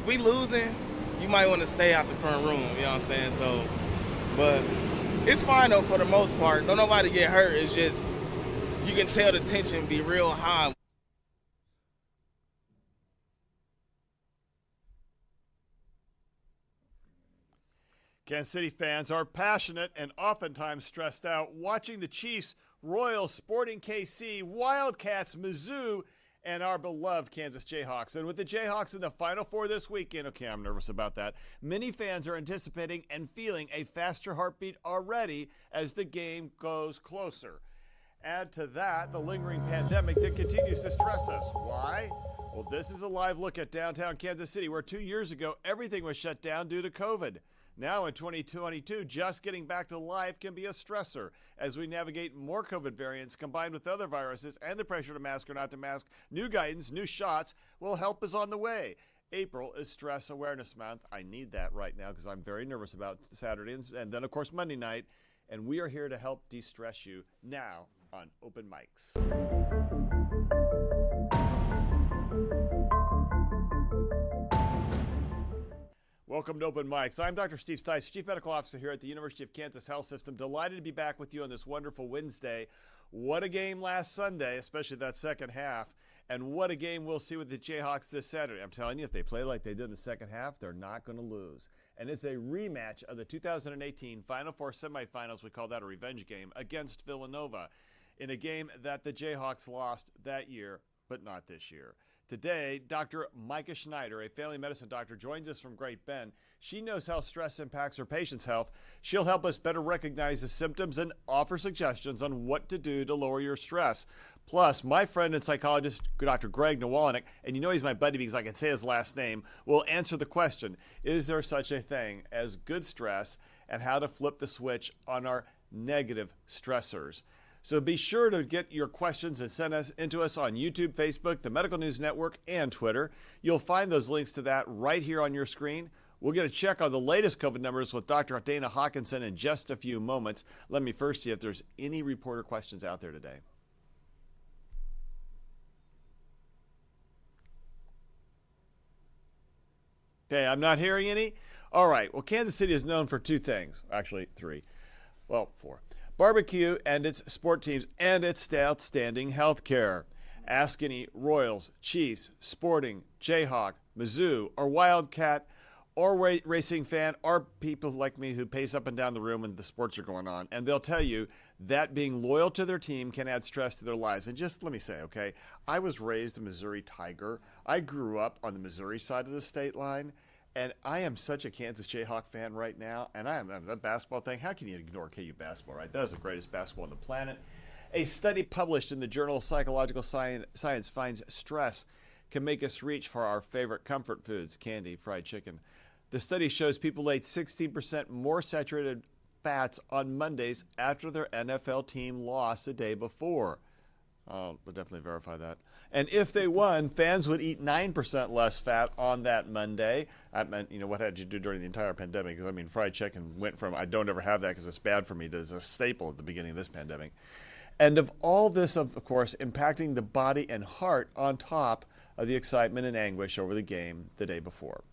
if we losing, you might want to stay out the front room, you know what I'm saying? So, but it's fine though for the most part. Don't nobody get hurt. It's just, you can tell the tension be real high. Kansas City fans are passionate and oftentimes stressed out watching the Chiefs, Royals, Sporting KC, Wildcats, Mizzou, and our beloved Kansas Jayhawks. And with the Jayhawks in the Final Four this weekend, okay, I'm nervous about that, many fans are anticipating and feeling a faster heartbeat already as the game goes closer. Add to that the lingering pandemic that continues to stress us. Why? Well, this is a live look at downtown Kansas City, where 2 years ago, everything was shut down due to COVID. Now in 2022, just getting back to life can be a stressor as we navigate more COVID variants combined with other viruses and the pressure to mask or not to mask. New guidance, new shots will help us on the way. April is Stress Awareness Month. I need that right now because I'm very nervous about Saturday and then, of course, Monday night. And we are here to help de-stress you now on Open Mics. Welcome to Open Mics. I'm Dr. Steve Stites, Chief Medical Officer here at the University of Kansas Health System. Delighted to be back with you on this wonderful Wednesday. What a game last Sunday, especially that second half. And what a game we'll see with the Jayhawks this Saturday. I'm telling you, if they play like they did in the second half, they're not going to lose. And it's a rematch of the 2018 Final Four semifinals. We call that a revenge game against Villanova in a game that the Jayhawks lost that year, but not this year. Today, Dr. Micah Schneider, a family medicine doctor, joins us from Great Bend. She knows how stress impacts her patients' health. She'll help us better recognize the symptoms and offer suggestions on what to do to lower your stress. Plus, my friend and psychologist, Dr. Greg Nawalanic, and you know he's my buddy because I can say his last name, will answer the question, is there such a thing as good stress and how to flip the switch on our negative stressors? So be sure to get your questions and send us into us on YouTube, Facebook, the Medical News Network, and Twitter. You'll find those links to that right here on your screen. We'll get a check on the latest COVID numbers with Dr. Dana Hawkinson in just a few moments. Let me first see if there's any reporter questions out there today. Okay, I'm not hearing any. All right, well, Kansas City is known for two things, actually three, well, four. Barbecue and its sport teams and its outstanding health care. Ask any Royals, Chiefs, Sporting, Jayhawk, Mizzou, or Wildcat, or racing fan, or people like me who pace up and down the room when the sports are going on, and they'll tell you that being loyal to their team can add stress to their lives. And just let me say, okay, I was raised a Missouri Tiger. I grew up on the Missouri side of the state line. And I am such a Kansas Jayhawk fan right now, and I am that basketball thing. How can you ignore KU basketball, right? That is the greatest basketball on the planet. A study published in the journal of Psychological Science finds stress can make us reach for our favorite comfort foods, candy, fried chicken. The study shows people ate 16% more saturated fats on Mondays after their NFL team lost the day before. I'll definitely verify that. And if they won, fans would eat 9% less fat on that Monday. I meant, what had you do during the entire pandemic? Because, fried chicken went from, I don't ever have that because it's bad for me, to a staple at the beginning of this pandemic. And of all this, of course, impacting the body and heart on top of the excitement and anguish over the game the day before.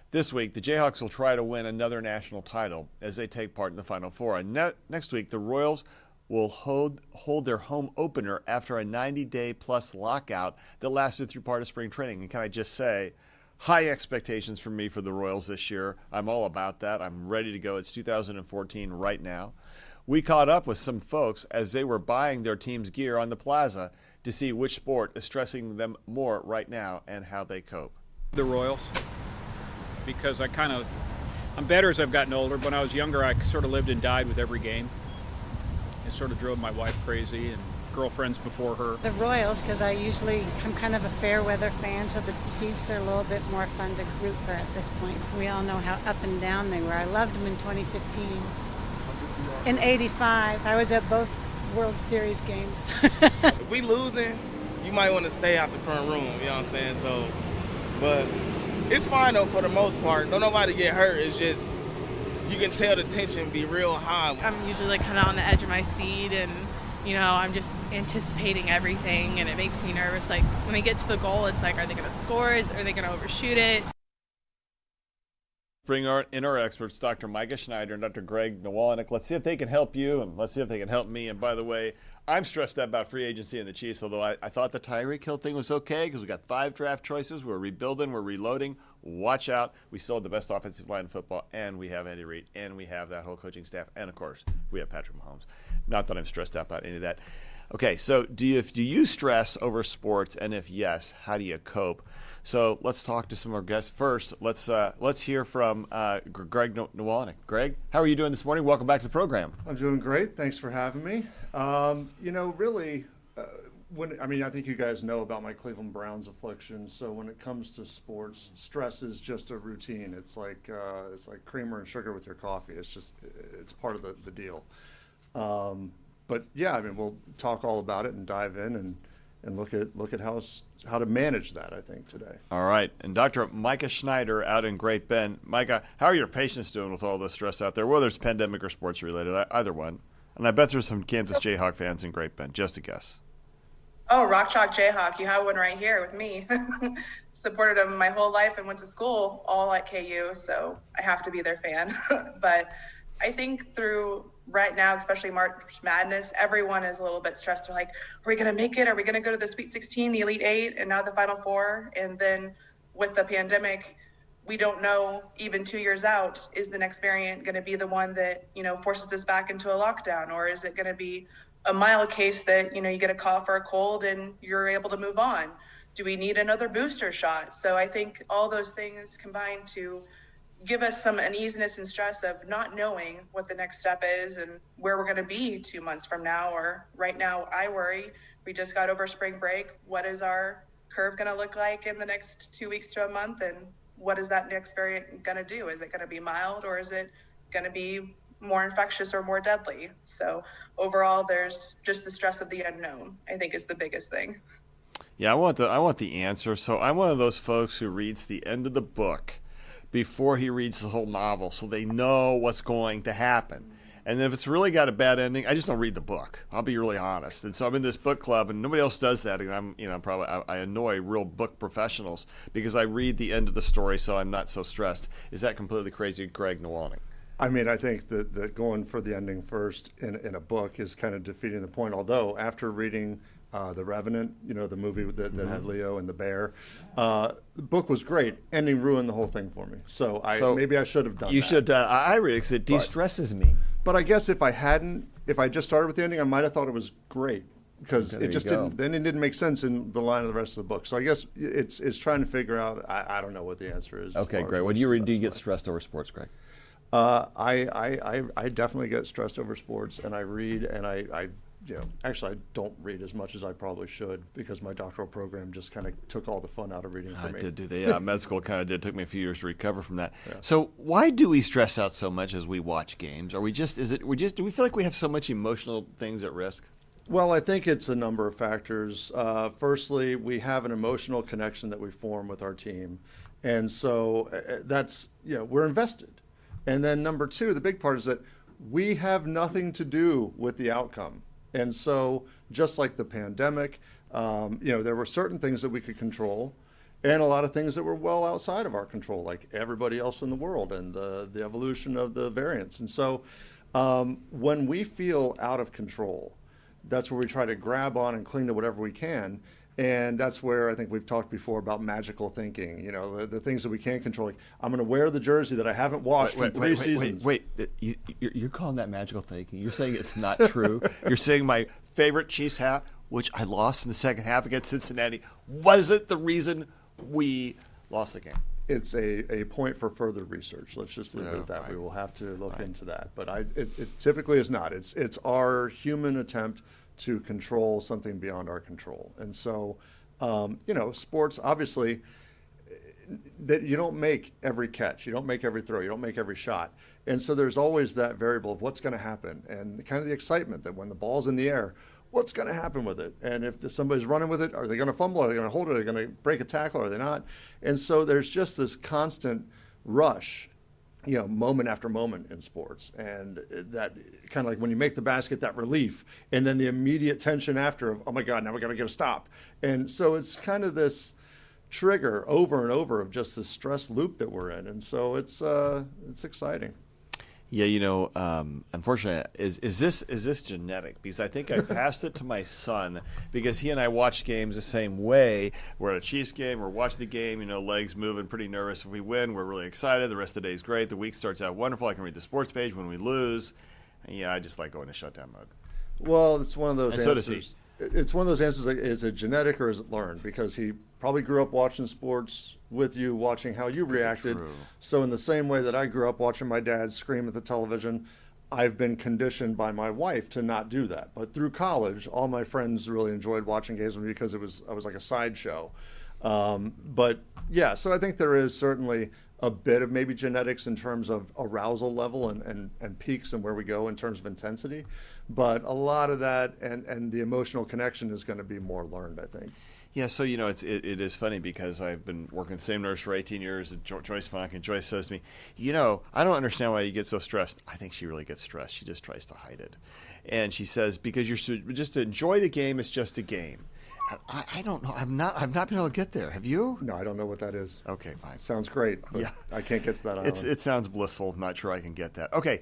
This week, the Jayhawks will try to win another national title as they take part in the Final Four. And next week, the Royals will hold their home opener after a 90-day plus lockout that lasted through part of spring training. And can I just say, high expectations from me for the Royals this year. I'm all about that. I'm ready to go. It's 2014 right now. We caught up with some folks as they were buying their team's gear on the plaza to see which sport is stressing them more right now and how they cope. The Royals, because I'm better as I've gotten older. When I was younger, I sort of lived and died with every game. It sort of drove my wife crazy and girlfriends before her. The Royals, because I'm kind of a fair weather fan, so the Chiefs are a little bit more fun to root for at this point. We all know how up and down they were. I loved them in 2015. In 85, I was at both World Series games. If we losing, you might want to stay out the front room, you know what I'm saying? So, but it's fine though for the most part. Don't nobody get hurt. It's just, you can tell the tension be real high. I'm usually kind of on the edge of my seat and, I'm just anticipating everything and it makes me nervous. Like when we get to the goal, it's like, are they going to score? Are they going to overshoot it? bring in our experts, Dr. Micah Schneider and Dr. Greg Nawalanic. Let's see if they can help you, and let's see if they can help me. And by the way, I'm stressed out about free agency and the Chiefs, although I thought the Tyreek Hill thing was okay because we got 5 draft choices. We're rebuilding. We're reloading. Watch out. We still have the best offensive line in football, and we have Andy Reid, and we have that whole coaching staff, and, of course, we have Patrick Mahomes. Not that I'm stressed out about any of that. Okay, so do you stress over sports, and if yes, how do you cope? So let's talk to some of our guests. First, let's hear from Greg Nawalanic. Greg, how are you doing this morning? Welcome back to the program. I'm doing great. Thanks for having me. Really, I think you guys know about my Cleveland Browns affliction. So when it comes to sports, stress is just a routine. It's like creamer and sugar with your coffee. It's part of the deal. But yeah, we'll talk all about it and dive in and look at how to manage that, I think, today. All right. And Dr. Micah Schneider out in Great Bend. Micah, how are your patients doing with all this stress out there, whether it's pandemic or sports related, either one? And I bet there's some Kansas Jayhawk fans in Great Bend, just a guess. Oh, Rock Chalk Jayhawk. You have one right here with me. Supported them my whole life and went to school all at KU, so I have to be their fan. But I think through right now, especially March Madness, everyone is a little bit stressed. They're like, are we going to make it? Are we going to go to the Sweet 16, the Elite 8, and now the Final Four? And then with the pandemic, we don't know, even 2 years out, is the next variant going to be the one that, forces us back into a lockdown? Or is it going to be a mild case that, you get a cough or a cold and you're able to move on? Do we need another booster shot? So I think all those things combine to give us some uneasiness and stress of not knowing what the next step is and where we're going to be 2 months from now. Or right now, I worry, we just got over spring break. What is our curve going to look like in the next 2 weeks to a month? And what is that next variant going to do? Is it going to be mild, or is it going to be more infectious or more deadly? So overall, there's just the stress of the unknown, I think, is the biggest thing. Yeah, I want the answer. So I'm one of those folks who reads the end of the book before he reads the whole novel, so they know what's going to happen. And if it's really got a bad ending, I just don't read the book. I'll be really honest. And so I'm in this book club, and nobody else does that. And I annoy real book professionals because I read the end of the story, so I'm not so stressed. Is that completely crazy, Greg Nawalanic? I think that going for the ending first in a book is kind of defeating the point. Although after reading The Revenant, the movie that had Leo and the bear, the book was great. Ending ruined the whole thing for me. So maybe I should have done that. You should. I read it because it de-stresses me. But I guess if I just started with the ending, I might have thought it was great because it just didn't. Then it didn't make sense in the line of the rest of the book. So I guess it's trying to figure out. I don't know what the answer is. Okay, Greg. When you read, do you get stressed over sports, Greg? I definitely get stressed over sports, and I read, and actually I don't read as much as I probably should because my doctoral program just kind of took all the fun out of reading for me. I did do that. Yeah, med school kind of did. It took me a few years to recover from that. Yeah. So why do we stress out so much as we watch games? Do we feel like we have so much emotional things at risk? Well, I think it's a number of factors. Firstly, we have an emotional connection that we form with our team, and so that's we're invested. And then number two, the big part is that we have nothing to do with the outcome. And so just like the pandemic, there were certain things that we could control and a lot of things that were well outside of our control, like everybody else in the world and the evolution of the variants. And so when we feel out of control, that's where we try to grab on and cling to whatever we can. And that's where I think we've talked before about magical thinking, the things that we can't control. Like, I'm going to wear the jersey that I haven't washed in 3 seasons. Wait. You're calling that magical thinking? You're saying it's not true? You're saying my favorite Chiefs hat, which I lost in the second half against Cincinnati, wasn't the reason we lost the game? It's a point for further research. Let's just leave it at that. We will have to look into that. But it typically is not. It's our human attempt to control something beyond our control. And so, sports, obviously, that you don't make every catch, you don't make every throw, you don't make every shot. And so there's always that variable of what's going to happen and kind of the excitement that when the ball's in the air, what's going to happen with it? And if somebody's running with it, are they going to fumble? Are they going to hold it? Are they going to break a tackle? Are they not? And so there's just this constant rush, moment after moment in sports. And that kind of like when you make the basket, that relief, and then the immediate tension after of, oh my God, now we got to get a stop. And so it's kind of this trigger over and over of just this stress loop that we're in. And so it's exciting. Yeah, you know, unfortunately, is this genetic? Because I think I passed it to my son because he and I watch games the same way. We're at a Chiefs game, we're watching the game, you know, legs moving, pretty nervous. If we win, we're really excited. The rest of the day is great. The week starts out wonderful. I can read the sports page. When we lose, yeah, I just like going to shutdown mode. Well, it's one of those And so answers. does he. It's one of those answers like, is it genetic or is it learned? Because he probably grew up watching sports with you, watching how you reacted. True. So in the same way that I grew up watching my dad scream at the television, I've been conditioned by my wife to not do that. But through college, all my friends really enjoyed watching games with me because I was like a sideshow. But yeah, so I think there is certainly a bit of maybe genetics in terms of arousal level and peaks and where we go in terms of intensity. But a lot of that and the emotional connection is going to be more learned, I think. Yeah, so, you know, it is funny because I've been working with the same nurse for 18 years, and Joyce Funk, and Joyce says to me, you know, I don't understand why you get so stressed. I think she really gets stressed. She just tries to hide it. And she says, because just to enjoy the game, it's just a game. I don't know. I've not been able to get there. Have you? No, I don't know what that is. Okay, fine. Sounds great, but Yeah. I can't get to that island. It sounds blissful. I'm not sure I can get that. Okay.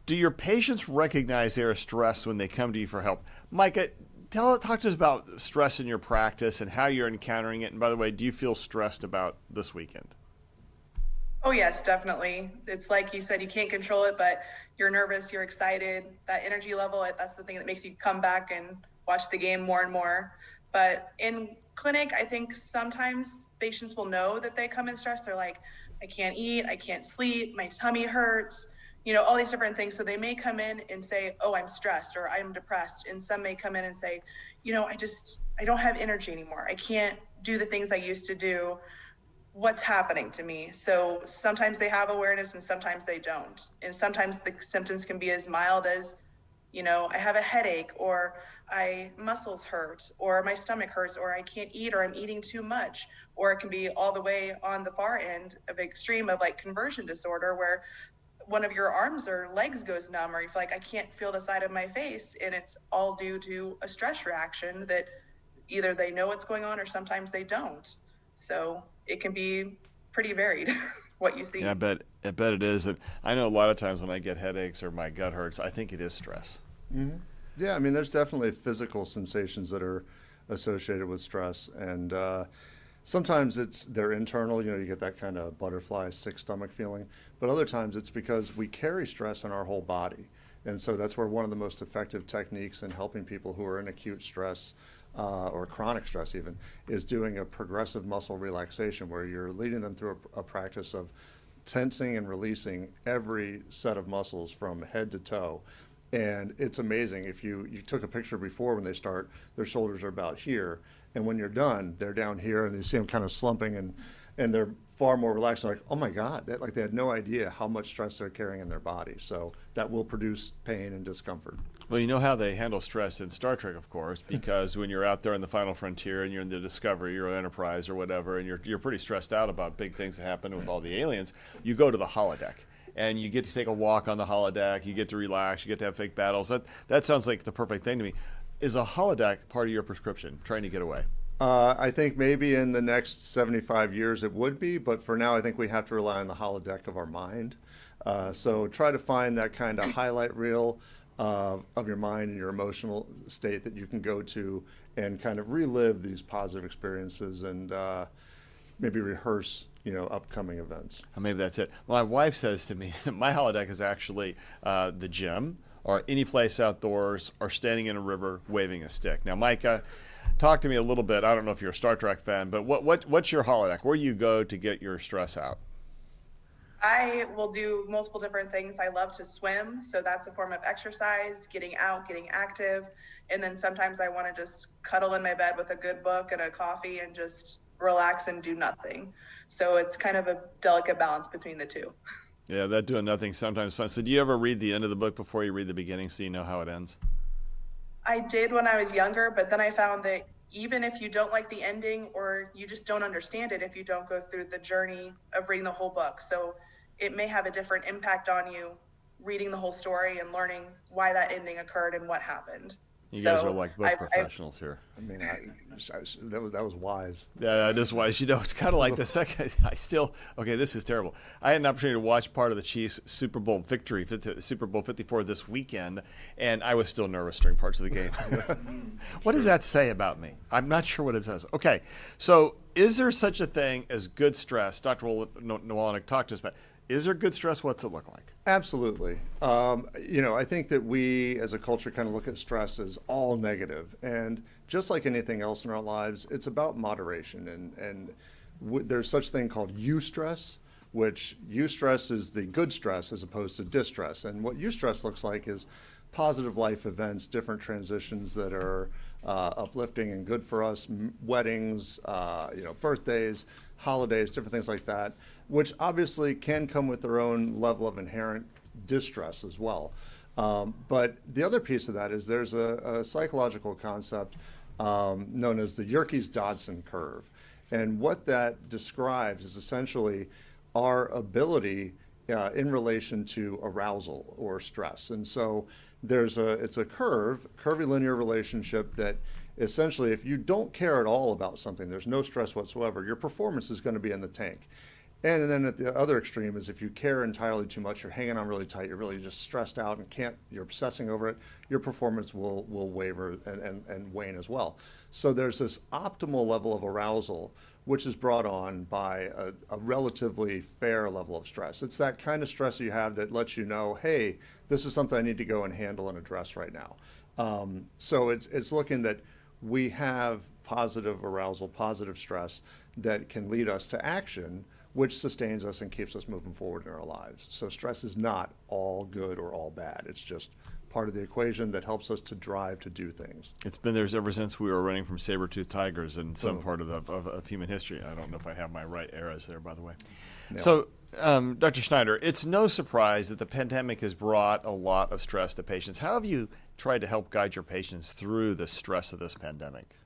Do your patients recognize they're stressed when they come to you for help? Micah, talk to us about stress in your practice and how you're encountering it. And by the way, do you feel stressed about this weekend? Oh, yes, definitely. It's like you said, you can't control it, but you're nervous, you're excited. That energy level, that's the thing that makes you come back and watch the game more and more. But in clinic, I think sometimes patients will know that they come in stressed. They're like, I can't eat, I can't sleep, my tummy hurts, you know, all these different things. So they may come in and say, oh, I'm stressed or I'm depressed. And some may come in and say, you know, I don't have energy anymore. I can't do the things I used to do. What's happening to me? So sometimes they have awareness and sometimes they don't. And sometimes the symptoms can be as mild as, you know, I have a headache, or my muscles hurt, or my stomach hurts, or I can't eat, or I'm eating too much. Or it can be all the way on the far end of extreme of like conversion disorder, where one of your arms or legs goes numb, or you feel like I can't feel the side of my face. And it's all due to a stress reaction that either they know what's going on or sometimes they don't. So it can be pretty varied what you see. Yeah, I bet it is. And I know a lot of times when I get headaches or my gut hurts, I think it is stress. Mm-hmm. Yeah, I mean, there's definitely physical sensations that are associated with stress, and sometimes they're internal. You know, you get that kind of butterfly, sick stomach feeling. But other times it's because we carry stress in our whole body, and so that's where one of the most effective techniques in helping people who are in acute stress or chronic stress even is doing a progressive muscle relaxation, where you're leading them through a practice of tensing and releasing every set of muscles from head to toe. And it's amazing. If you took a picture before when they start, their shoulders are about here. And when you're done, they're down here, and you see them kind of slumping, and they're far more relaxed. They're like, oh my God, like they had no idea how much stress they're carrying in their body. So that will produce pain and discomfort. Well, you know how they handle stress in Star Trek, of course, because when you're out there in the final frontier and you're in the Discovery or Enterprise or whatever, and you're pretty stressed out about big things that happen with all the aliens, you go to the holodeck. And you get to take a walk on the holodeck. You get to relax. You get to have fake battles. That sounds like the perfect thing to me. Is a holodeck part of your prescription, trying to get away? I think maybe in the next 75 years it would be, but for now I think we have to rely on the holodeck of our mind. So try to find that kind of highlight reel of your mind and your emotional state that you can go to and kind of relive these positive experiences and maybe rehearse upcoming events. Maybe that's it. My wife says to me that my holodeck is actually the gym or any place outdoors or standing in a river waving a stick. Now, Micah, talk to me a little bit. I don't know if you're a Star Trek fan, but what's your holodeck? Where do you go to get your stress out? I will do multiple different things. I love to swim, so that's a form of exercise, getting out, getting active. And then sometimes I want to just cuddle in my bed with a good book and a coffee and just relax and do nothing. So it's kind of a delicate balance between the two. Yeah, that doing nothing sometimes fun. So do you ever read the end of the book before you read the beginning so you know how it ends? I did when I was younger, but then I found that even if you don't like the ending or you just don't understand it, if you don't go through the journey of reading the whole book. So it may have a different impact on you reading the whole story and learning why that ending occurred and what happened. You So guys are like book professionals here. I mean, that was wise. Yeah, that is wise. You know, it's kind of like the second. This is terrible. I had an opportunity to watch part of the Chiefs' Super Bowl victory, Super Bowl 54 this weekend, and I was still nervous during parts of the game. What does that say about me? I'm not sure what it says. Okay, so is there such a thing as good stress? Dr. Nawalanic talked to us about. Is there good stress? What's it look like? Absolutely. I think that we as a culture kind of look at stress as all negative. And just like anything else in our lives, it's about moderation. And there's such thing called eustress, which eustress is the good stress as opposed to distress. And what eustress looks like is positive life events, different transitions that are uplifting and good for us, weddings, birthdays, holidays, different things like that, which obviously can come with their own level of inherent distress as well. But the other piece of that is there's a psychological concept known as the Yerkes-Dodson curve. And what that describes is essentially our ability in relation to arousal or stress. And so it's a curvilinear relationship that essentially if you don't care at all about something, there's no stress whatsoever, your performance is going to be in the tank. And then at the other extreme is if you care entirely too much, you're hanging on really tight, you're really just stressed out and you're obsessing over it, your performance will waver and wane as well. So there's this optimal level of arousal, which is brought on by a relatively fair level of stress. It's that kind of stress you have that lets you know, hey, this is something I need to go and handle and address right now. So it's looking that we have positive arousal, positive stress that can lead us to action, which sustains us and keeps us moving forward in our lives. So stress is not all good or all bad. It's just part of the equation that helps us to drive to do things. It's been there ever since we were running from saber-toothed tigers in some part of human history. I don't know if I have my right eras there, by the way. No. So, Dr. Schneider, it's no surprise that the pandemic has brought a lot of stress to patients. How have you tried to help guide your patients through the stress of this pandemic?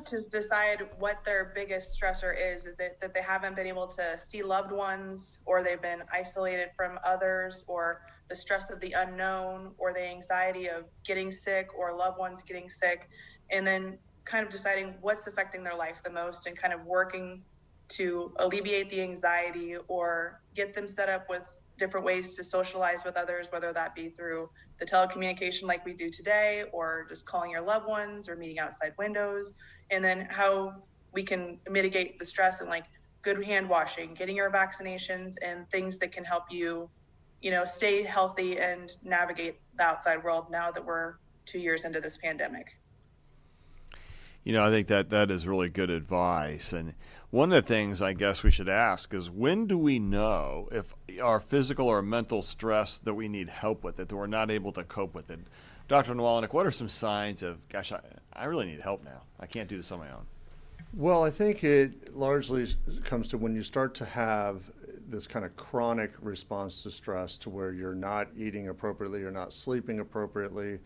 To decide what their biggest stressor is it that they haven't been able to see loved ones, or they've been isolated from others, or the stress of the unknown, or the anxiety of getting sick or loved ones getting sick, and then kind of deciding what's affecting their life the most and kind of working to alleviate the anxiety or get them set up with different ways to socialize with others, whether that be through the telecommunication like we do today, or just calling your loved ones or meeting outside windows, and then how we can mitigate the stress and like good hand washing, getting your vaccinations, and things that can help you, stay healthy and navigate the outside world now that we're 2 years into this pandemic. I think that is really good advice. And one of the things I guess we should ask is, when do we know if our physical or mental stress that we need help with it, that we're not able to cope with it? Dr. Nawalanic, what are some signs of, gosh, I really need help now. I can't do this on my own. Well, I think it largely comes to when you start to have this kind of chronic response to stress, to where you're not eating appropriately, you're not sleeping appropriately.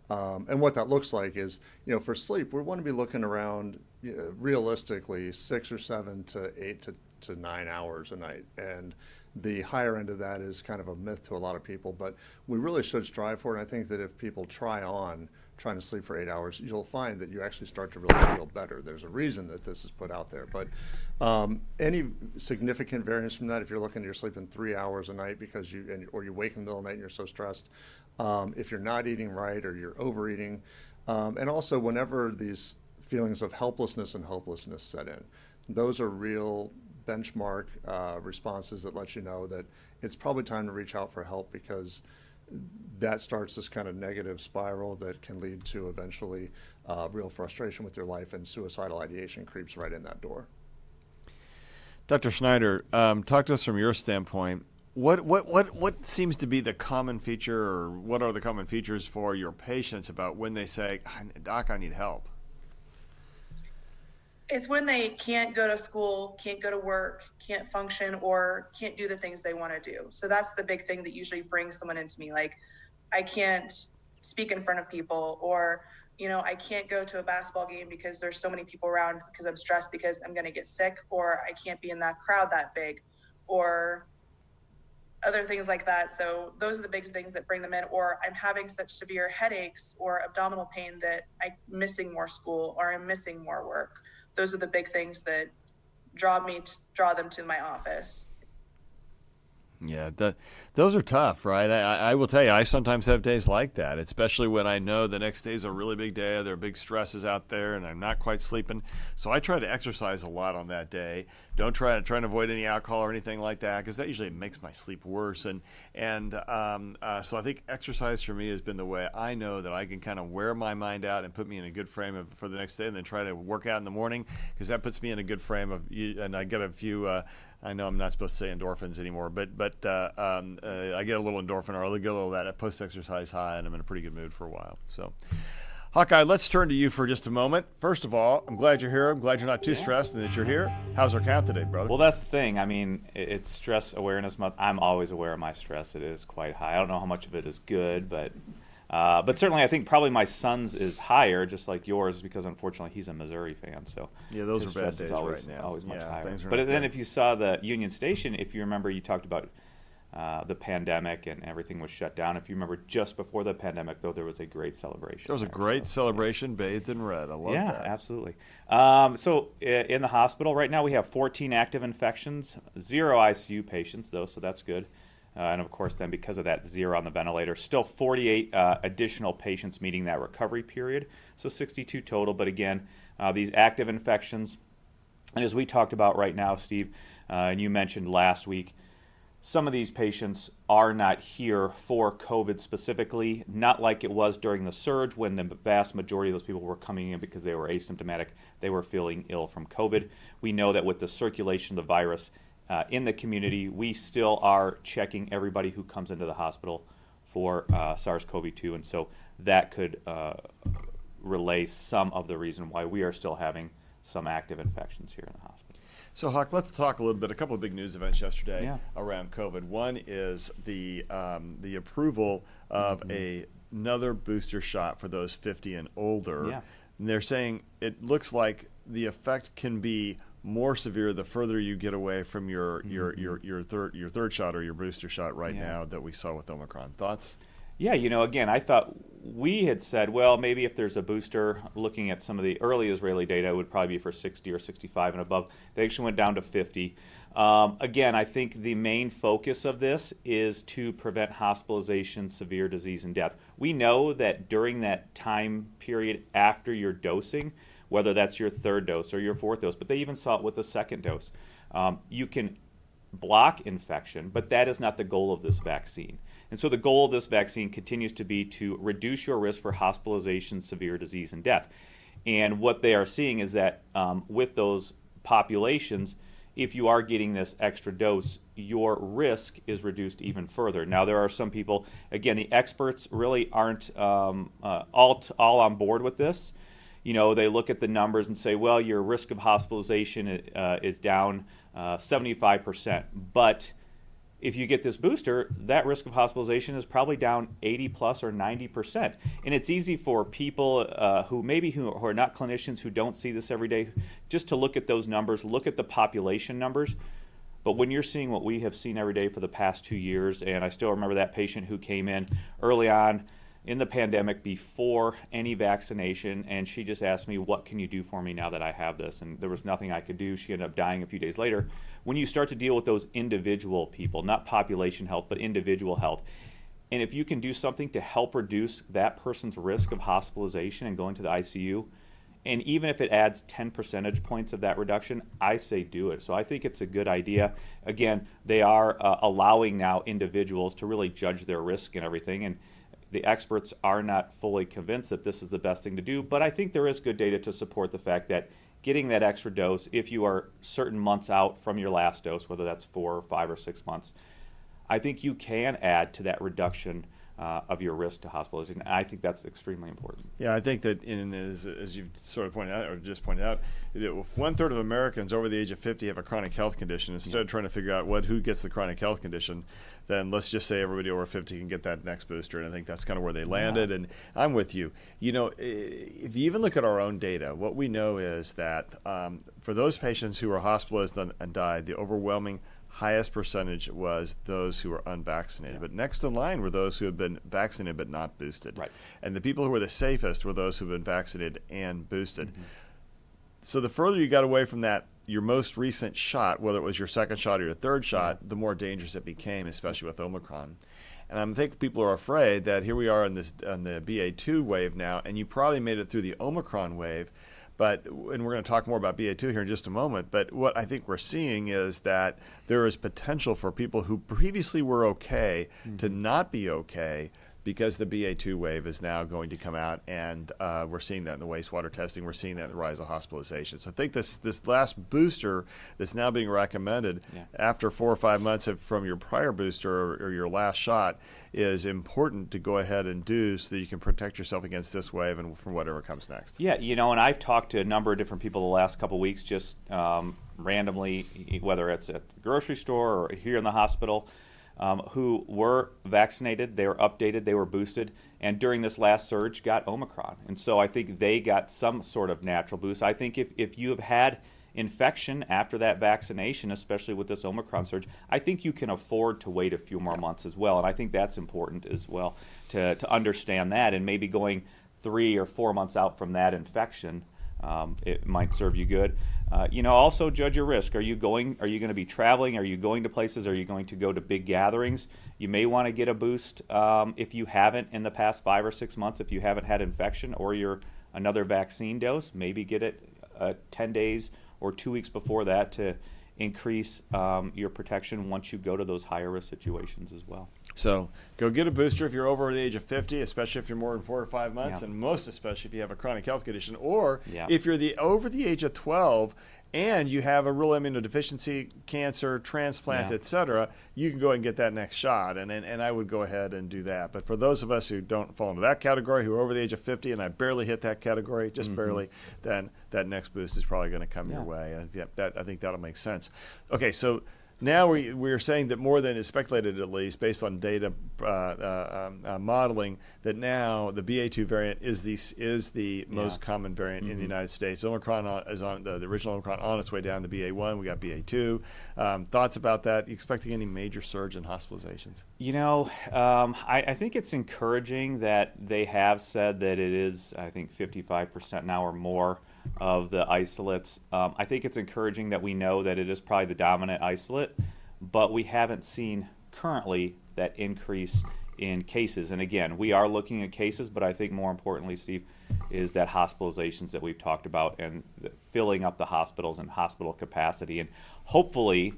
And what that looks like is, for sleep, we want to be looking around realistically 6 or 7 to 8 to 9 hours a night. And the higher end of that is kind of a myth to a lot of people, but we really should strive for it. And I think that if people trying to sleep for 8 hours, you'll find that you actually start to really feel better. There's a reason that this is put out there. But any significant variance from that, if you're looking at you're sleeping 3 hours a night or you wake in the middle of the night and you're so stressed, if you're not eating right or you're overeating, and also whenever these feelings of helplessness and hopelessness set in, those are real benchmark responses that let you know that it's probably time to reach out for help, because that starts this kind of negative spiral that can lead to eventually real frustration with your life, and suicidal ideation creeps right in that door. Dr. Schneider, talk to us from your standpoint. What seems to be the common feature, or what are the common features for your patients about when they say, Doc, I need help? It's when they can't go to school, can't go to work, can't function, or can't do the things they want to do. So that's the big thing that usually brings someone into me. Like, I can't speak in front of people, or, I can't go to a basketball game because there's so many people around because I'm stressed because I'm going to get sick, or I can't be in that crowd that big, or other things like that. So those are the big things that bring them in. Or I'm having such severe headaches or abdominal pain that I'm missing more school or I'm missing more work. Those are the big things that draw them to my office. Yeah, those are tough, right? I will tell you, I sometimes have days like that, especially when I know the next day is a really big day. There are big stresses out there, and I'm not quite sleeping. So I try to exercise a lot on that day. Don't try to avoid any alcohol or anything like that, because that usually makes my sleep worse. So I think exercise for me has been the way I know that I can kind of wear my mind out and put me in a good frame for the next day, and then try to work out in the morning, because that puts me in a good frame and I get a few. I know I'm not supposed to say endorphins anymore, but I get a little endorphin or I get a little of that post-exercise high, and I'm in a pretty good mood for a while. So, Hawkeye, let's turn to you for just a moment. First of all, I'm glad you're here. I'm glad you're not too stressed and that you're here. How's our count today, brother? Well, that's the thing. I mean, it's Stress Awareness Month. I'm always aware of my stress. It is quite high. I don't know how much of it is good, but certainly I think probably my son's is higher, just like yours, because unfortunately he's a Missouri fan. So yeah, those his are bad stress days is always, right now. always much higher. But then if you saw the Union Station, if you remember, you talked about the pandemic and everything was shut down. If you remember, just before the pandemic, though, there was a great celebration. There was a great celebration bathed in red. I love that. Yeah, absolutely. So in the hospital right now, we have 14 active infections, 0 ICU patients, though, so that's good. And of course, then because of that 0 on the ventilator, still 48 additional patients meeting that recovery period, so 62 total. But again, these active infections, and as we talked about right now, Steve, and you mentioned last week, some of these patients are not here for COVID specifically, not like it was during the surge when the vast majority of those people were coming in because they were asymptomatic. They were feeling ill from COVID. We know that with the circulation of the virus in the community, we still are checking everybody who comes into the hospital for SARS-CoV-2, and so that could relay some of the reason why we are still having some active infections here in the hospital. So, Huck, let's talk a little bit. A couple of big news events yesterday around COVID. One is the approval of another booster shot for those 50 and older. Yeah. And they're saying it looks like the effect can be more severe the further you get away from your third shot or your booster shot now that we saw with Omicron. Thoughts? Yeah, again, I thought we had said, well, maybe if there's a booster, looking at some of the early Israeli data, it would probably be for 60 or 65 and above. They actually went down to 50. Again, I think the main focus of this is to prevent hospitalization, severe disease, and death. We know that during that time period after your dosing, whether that's your third dose or your fourth dose, but they even saw it with the second dose, you can block infection, but that is not the goal of this vaccine. And so the goal of this vaccine continues to be to reduce your risk for hospitalization, severe disease, and death. And what they are seeing is that with those populations, if you are getting this extra dose, your risk is reduced even further. Now, there are some people, again, the experts really aren't all on board with this. They look at the numbers and say, well, your risk of hospitalization is down 75%. But if you get this booster, that risk of hospitalization is probably down 80 plus or 90%. And it's easy for people who are not clinicians, who don't see this every day, just to look at those numbers, look at the population numbers. But when you're seeing what we have seen every day for the past 2 years, and I still remember that patient who came in early on in the pandemic before any vaccination, and she just asked me, what can you do for me now that I have this? And there was nothing I could do. She ended up dying a few days later. When you start to deal with those individual people, not population health, but individual health, and if you can do something to help reduce that person's risk of hospitalization and going to the ICU, and even if it adds 10 percentage points of that reduction, I say do it. So I think it's a good idea. Again, they are allowing now individuals to really judge their risk and everything, and the experts are not fully convinced that this is the best thing to do, but I think there is good data to support the fact that getting that extra dose, if you are certain months out from your last dose, whether that's 4 or 5 or 6 months, I think you can add to that reduction of your risk to hospitalization. I think that's extremely important. Yeah, I think that as you sort of pointed out, or just pointed out, that if 1/3 of Americans over the age of 50 have a chronic health condition, instead of trying to figure out who gets the chronic health condition, then let's just say everybody over 50 can get that next booster, and I think that's kind of where they landed. And I'm with you. If you even look at our own data, what we know is that for those patients who are hospitalized and died, the overwhelming highest percentage was those who were unvaccinated. But next in line were those who had been vaccinated but not boosted. Right. And the people who were the safest were those who had been vaccinated and boosted. So the further you got away from that, your most recent shot, whether it was your second shot or your third shot, the more dangerous it became, especially with Omicron. And I think people are afraid that here we are on the BA2 wave now, and you probably made it through the Omicron wave. And we're going to talk more about BA2 here in just a moment, but what I think we're seeing is that there is potential for people who previously were okay to not be okay because the BA2 wave is now going to come out, and we're seeing that in the wastewater testing. We're seeing that in the rise of hospitalization. So I think this last booster that's now being recommended after 4 or 5 months from your prior booster or your last shot is important to go ahead and do so that you can protect yourself against this wave and from whatever comes next. Yeah, and I've talked to a number of different people the last couple of weeks, just randomly, whether it's at the grocery store or here in the hospital, who were vaccinated, they were updated, they were boosted, and during this last surge got Omicron. And so I think they got some sort of natural boost. I think if you have had infection after that vaccination, especially with this Omicron surge, I think you can afford to wait a few more months as well. And I think that's important as well to understand that, and maybe going 3 or 4 months out from that infection, it might serve you good. Also judge your risk. Are you going to be traveling? Are you going to places? Are you going to go to big gatherings? You may want to get a boost if you haven't in the past 5 or 6 months, if you haven't had infection or you're another vaccine dose, maybe get it 10 days or 2 weeks before that to increase your protection once you go to those higher risk situations as well. So go get a booster if you're over the age of 50, especially if you're more than 4 or 5 months, and most especially if you have a chronic health condition, or if you're over the age of 12 and you have a real immunodeficiency, cancer, transplant, etc., you can go and get that next shot, and I would go ahead and do that. But for those of us who don't fall into that category, who are over the age of 50, and I barely hit that category, just barely, then that next boost is probably going to come your way, and I think that'll make sense. Okay, so now we're saying that more than is speculated, at least based on data modeling, that now the BA2 variant is the most common variant in the United States. Omicron is on the original Omicron on its way down to BA1. We got BA2. Thoughts about that? You expecting any major surge in hospitalizations? I think it's encouraging that they have said that it is, I think, 55% now or more of the isolates. I think it's encouraging that we know that it is probably the dominant isolate, but we haven't seen currently that increase in cases. And again, we are looking at cases, but I think more importantly, Steve, is that hospitalizations that we've talked about and filling up the hospitals and hospital capacity. And hopefully,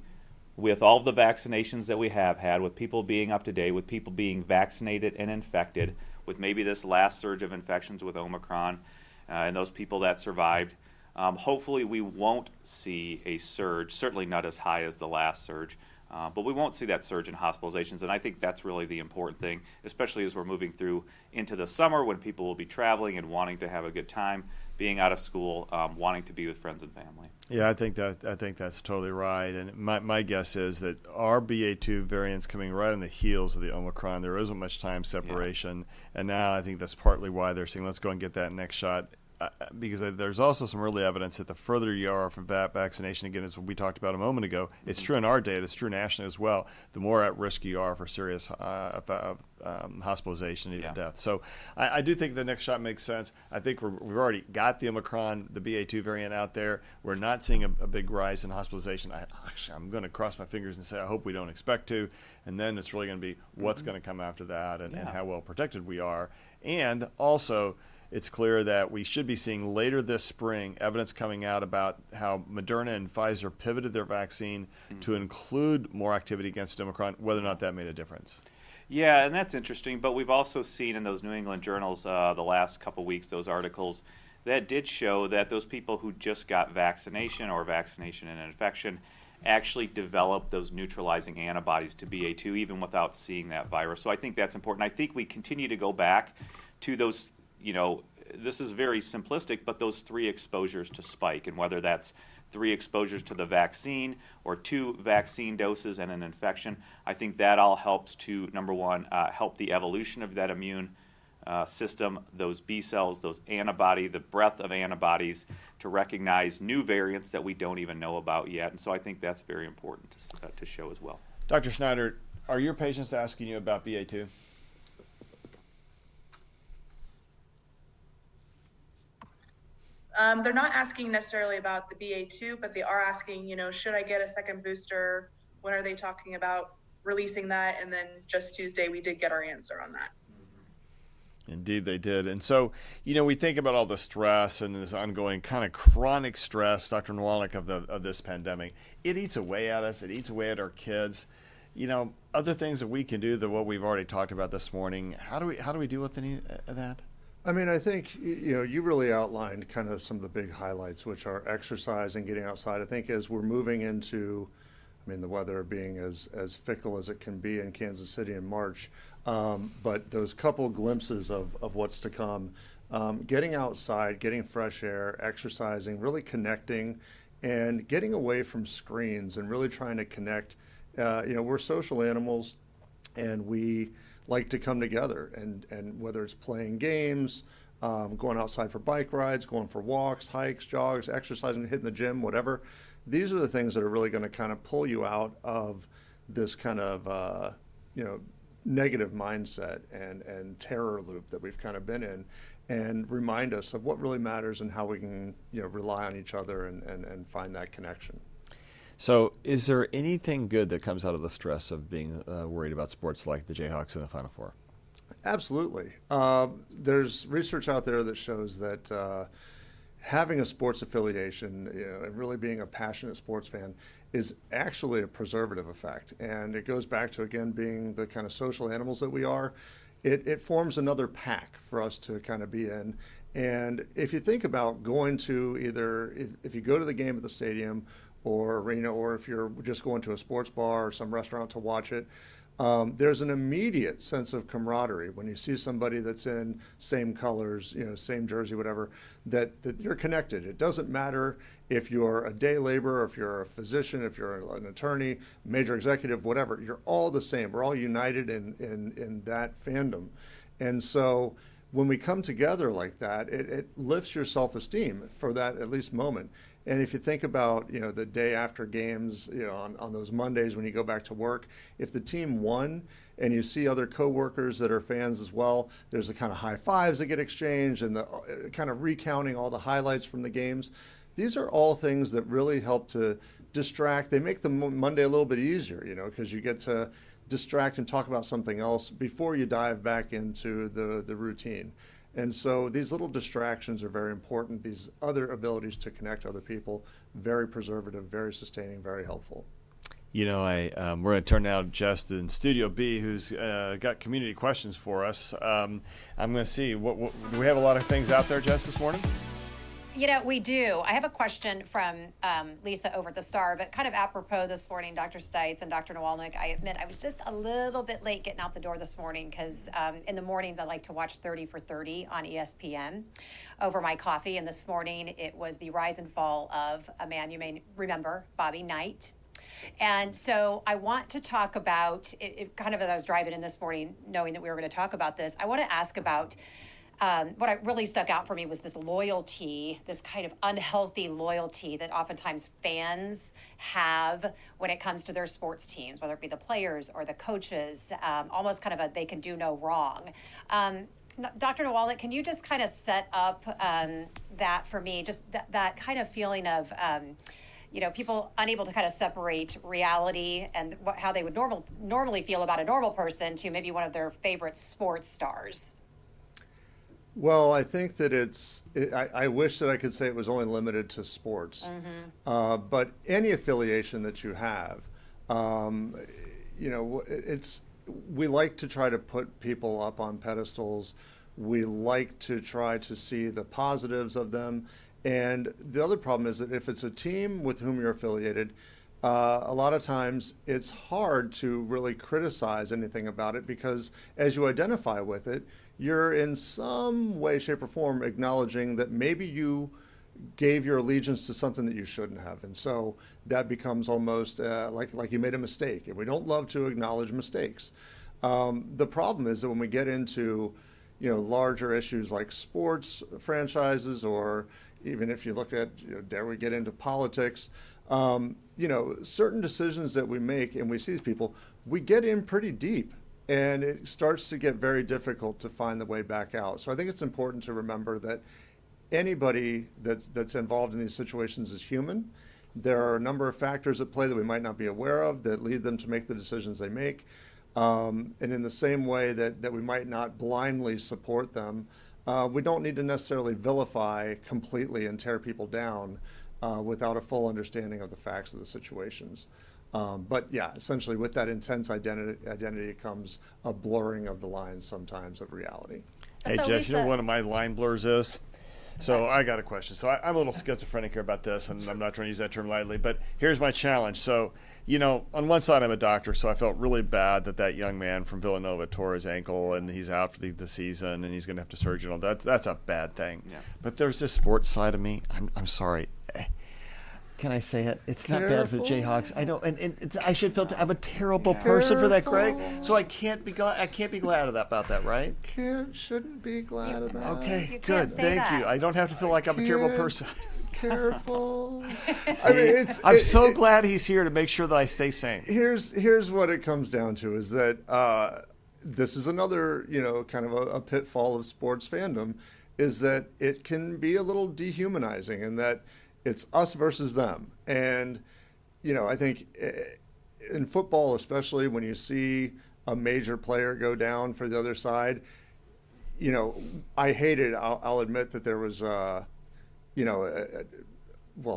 with all the vaccinations that we have had, with people being up to date, with people being vaccinated and infected, with maybe this last surge of infections with Omicron, and those people that survived, hopefully we won't see a surge, certainly not as high as the last surge, but we won't see that surge in hospitalizations. And I think that's really the important thing, especially as we're moving through into the summer when people will be traveling and wanting to have a good time, being out of school, wanting to be with friends and family. Yeah, I think that's totally right. And my guess is that our BA2 variant's coming right on the heels of the Omicron. There isn't much time separation, and now I think that's partly why they're saying let's go and get that next shot. Because there's also some early evidence that the further you are from vaccination, again, as we talked about a moment ago, it's true in our data, it's true nationally as well, the more at risk you are for serious hospitalization, even death. So I do think the next shot makes sense. I think we've already got the Omicron, the BA2 variant out there. We're not seeing a big rise in hospitalization. I'm going to cross my fingers and say I hope we don't expect to. And then it's really going to be what's going to come after that and how well protected we are. And also, it's clear that we should be seeing later this spring evidence coming out about how Moderna and Pfizer pivoted their vaccine to include more activity against Omicron, whether or not that made a difference. Yeah, and that's interesting. But we've also seen in those New England journals the last couple weeks, those articles that did show that those people who just got vaccination or vaccination and infection actually developed those neutralizing antibodies to BA2 even without seeing that virus. So I think that's important. I think we continue to go back to those, this is very simplistic, but those 3 exposures to spike, and whether that's 3 exposures to the vaccine or 2 vaccine doses and an infection, I think that all helps to, number one, help the evolution of that immune system, those B cells, those the breadth of antibodies to recognize new variants that we don't even know about yet. And so I think that's very important to show as well. Dr. Schneider, are your patients asking you about BA2? They're not asking necessarily about the BA2, but they are asking, should I get a second booster? When are they talking about releasing that? And then just Tuesday, we did get our answer on that. Indeed, they did. And so, we think about all the stress and this ongoing kind of chronic stress, Dr. Nawalanic, of this pandemic. It eats away at us. It eats away at our kids. Other things that we can do than what we've already talked about this morning. How do we deal with any of that? I mean, I think, you really outlined kind of some of the big highlights, which are exercise and getting outside. I think as we're moving into, the weather being as fickle as it can be in Kansas City in March, but those couple glimpses of what's to come, getting outside, getting fresh air, exercising, really connecting, and getting away from screens and really trying to connect. We're social animals, and we like to come together, and whether it's playing games, going outside for bike rides, going for walks, hikes, jogs, exercising, hitting the gym, whatever. These are the things that are really going to kind of pull you out of this kind of negative mindset and terror loop that we've kind of been in, and remind us of what really matters and how we can rely on each other and find that connection. So is there anything good that comes out of the stress of being worried about sports like the Jayhawks in the Final Four? Absolutely. There's research out there that shows that having a sports affiliation, and really being a passionate sports fan is actually a preservative effect. And it goes back to, again, being the kind of social animals that we are. It forms another pack for us to kind of be in. And if you think about going to if you go to the game at the stadium or arena, or if you're just going to a sports bar or some restaurant to watch it, there's an immediate sense of camaraderie when you see somebody that's in same colors, same jersey, whatever, that you're connected. It doesn't matter if you're a day laborer, if you're a physician, if you're an attorney, major executive, whatever, you're all the same. We're all united in that fandom. And so when we come together like that, it lifts your self-esteem for that at least moment. And if you think about, the day after games, on those Mondays when you go back to work, if the team won and you see other coworkers that are fans as well, there's the kind of high fives that get exchanged and the kind of recounting all the highlights from the games. These are all things that really help to distract. They make the Monday a little bit easier, because you get to distract and talk about something else before you dive back into the routine. And so these little distractions are very important. These other abilities to connect other people, very preservative, very sustaining, very helpful. We're going to turn now to Jess in Studio B, who's got community questions for us. I'm going to see, do we have a lot of things out there, Jess, this morning? We do. I have a question from Lisa over at the Star, but kind of apropos this morning, Dr. Stites and Dr. Nawalanic. I admit I was just a little bit late getting out the door this morning because in the mornings I like to watch 30 for 30 on ESPN over my coffee. And this morning it was the rise and fall of a man you may remember, Bobby Knight. And so I want to talk about, kind of as I was driving in this morning, knowing that we were going to talk about this, I want to ask about what really stuck out for me was this loyalty, this kind of unhealthy loyalty that oftentimes fans have when it comes to their sports teams, whether it be the players or the coaches, almost kind of they can do no wrong. Dr. Nawalanic, can you just kind of set up that for me, just that kind of feeling of, people unable to kind of separate reality and how they would normally feel about a normal person to maybe one of their favorite sports stars? Well, I think that I wish that I could say it was only limited to sports. Mm-hmm. But any affiliation that you have, we like to try to put people up on pedestals. We like to try to see the positives of them. And the other problem is that if it's a team with whom you're affiliated, a lot of times it's hard to really criticize anything about it because as you identify with it, you're in some way, shape, or form acknowledging that maybe you gave your allegiance to something that you shouldn't have. And so that becomes almost like you made a mistake. And we don't love to acknowledge mistakes. The problem is that when we get into, larger issues like sports franchises, or even if you look at, dare we get into politics, certain decisions that we make and we see these people, we get in pretty deep and it starts to get very difficult to find the way back out. So I think it's important to remember that anybody that's involved in these situations is human. There are a number of factors at play that we might not be aware of that lead them to make the decisions they make. And in the same way that we might not blindly support them, we don't need to necessarily vilify completely and tear people down without a full understanding of the facts of the situations. But yeah, essentially with that intense identity comes a blurring of the lines sometimes of reality. Hey, So Jess, you know Lisa- what one of my line blurs is? So I got a question. So I'm a little schizophrenic here about this, and I'm not trying to use that term lightly, but here's my challenge. So, on one side I'm a doctor, so I felt really bad that young man from Villanova tore his ankle, and he's out for the season, and he's going to have to surgery and all that. That's a bad thing. Yeah. But there's this sports side of me. I'm sorry. Can I say it? It's not bad for the Jayhawks. I know, and I should feel. I'm a terrible person for that, Greg. So I can't be glad. I can't be glad about that, right? Shouldn't be glad of that. Okay, You can't good. say Thank that. you. I don't have to feel like I'm a terrible person. Careful. I'm so glad he's here to make sure that I stay sane. Here's what it comes down to is that this is another kind of a pitfall of sports fandom, is that it can be a little dehumanizing, and that it's us versus them. And I think in football, especially when you see a major player go down for the other side, I hated. I'll admit that there was well,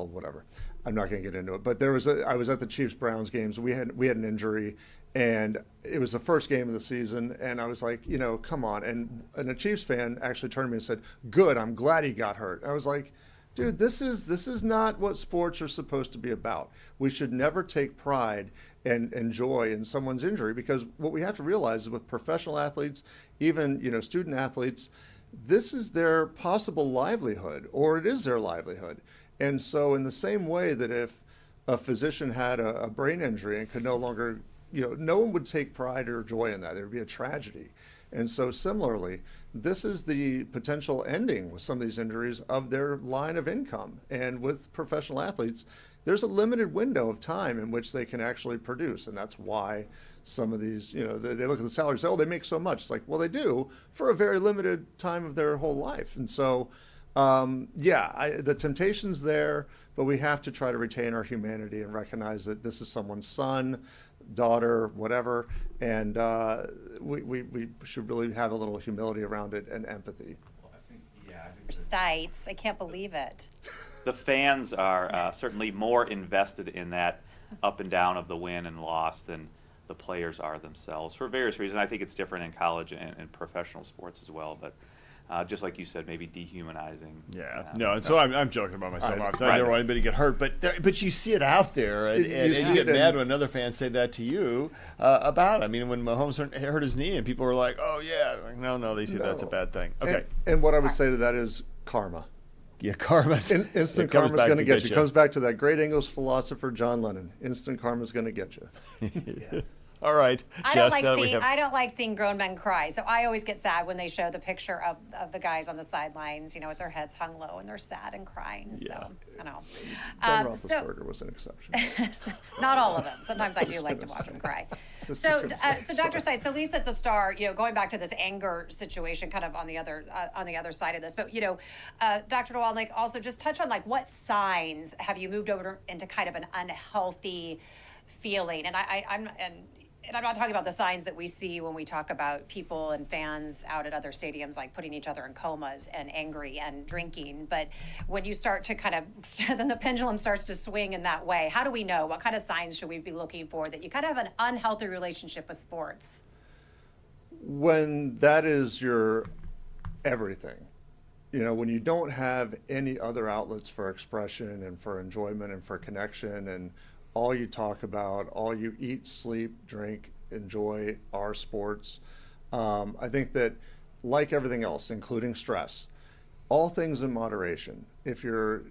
whatever. I'm not going to get into it, but I was at the Chiefs-Browns games. We had an injury, and it was the first game of the season, and I was like, come on. And a Chiefs fan actually turned to me and said, "Good, I'm glad he got hurt." I was like, dude, this is not what sports are supposed to be about. We should never take pride and joy in someone's injury, because what we have to realize is with professional athletes, even student athletes, this is their possible livelihood, or it is their livelihood. And so in the same way that if a physician had a brain injury and could no longer, no one would take pride or joy in that. It would be a tragedy. And so similarly, this is the potential ending with some of these injuries of their line of income. And with professional athletes, there's a limited window of time in which they can actually produce. And that's why some of these, they look at the salaries, say, oh, they make so much. It's like, well, they do for a very limited time of their whole life. And so, the temptation's there, but we have to try to retain our humanity and recognize that this is someone's son, daughter, whatever, and we should really have a little humility around it and empathy. Stites, I can't believe it. The fans are certainly more invested in that up and down of the win and loss than the players are themselves, for various reasons. I think it's different in college and professional sports as well, but just like you said, maybe dehumanizing. Yeah, no, and so I'm joking about myself. Obviously, I Right. never want anybody to get hurt, but you see it out there, and you get mad when another fans say that to you about it. I mean, when Mahomes hurt his knee, and people were like, "Oh yeah," like, no, they say that's a bad thing. Okay, And what I would say to that is karma. yeah, karma. Instant karma's going to get you. It comes back to that great English philosopher John Lennon. Instant karma's going to get you. All right, I Jess, don't like seeing grown men cry. So I always get sad when they show the picture of the guys on the sidelines, with their heads hung low and they're sad and crying. So I know. Ben Roethlisberger was an exception. Not all of them. Sometimes I do like to watch them cry. So Dr. Stites, so Lisa at the Star, going back to this anger situation, kind of on the other side of this, but Dr. Nawalanic, also just touch on what signs have you moved over into kind of an unhealthy feeling, and I'm not talking about the signs that we see when we talk about people and fans out at other stadiums, like putting each other in comas and angry and drinking. But when you start to then the pendulum starts to swing in that way. How do we know? What kind of signs should we be looking for that you kind of have an unhealthy relationship with sports? When that is your everything, when you don't have any other outlets for expression and for enjoyment and for connection, and all you talk about, all you eat, sleep, drink, enjoy are sports. I think that, like everything else, including stress, all things in moderation. If you're